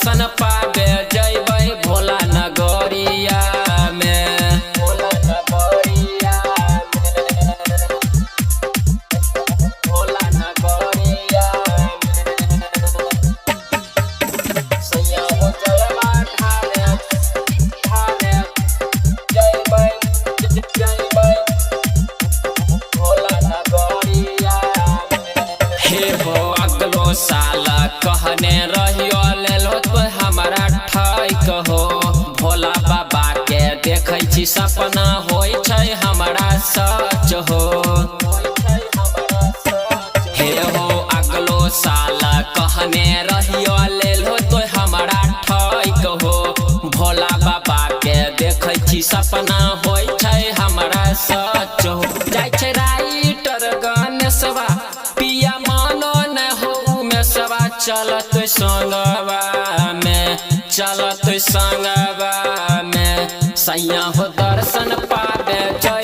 दर्शन पावे जइबै भोला नगरिया में। भोला नगरिया में, भोला नगरिया में। सैया हो जलवा ढारे ढारे जइबै जइबै भोला नगरिया में। हे हो अगलो साल कहने रहियो लेलो तो हमारा ठाई कहो। भोला बाबा के देखै छी सपना होय छै हमारा सच हो। हे हो अगलो साल कहने रहियो लेलो तो हमारा ठाई कहो। भोला बाबा के देखै छी सपना होय छै हमारा सच हो। जाय छै राइटर गणेशवा पिया मानो न हो में सवा चलत संगवा में, चलत संगवा में। सैया हो दर्शन पावे जय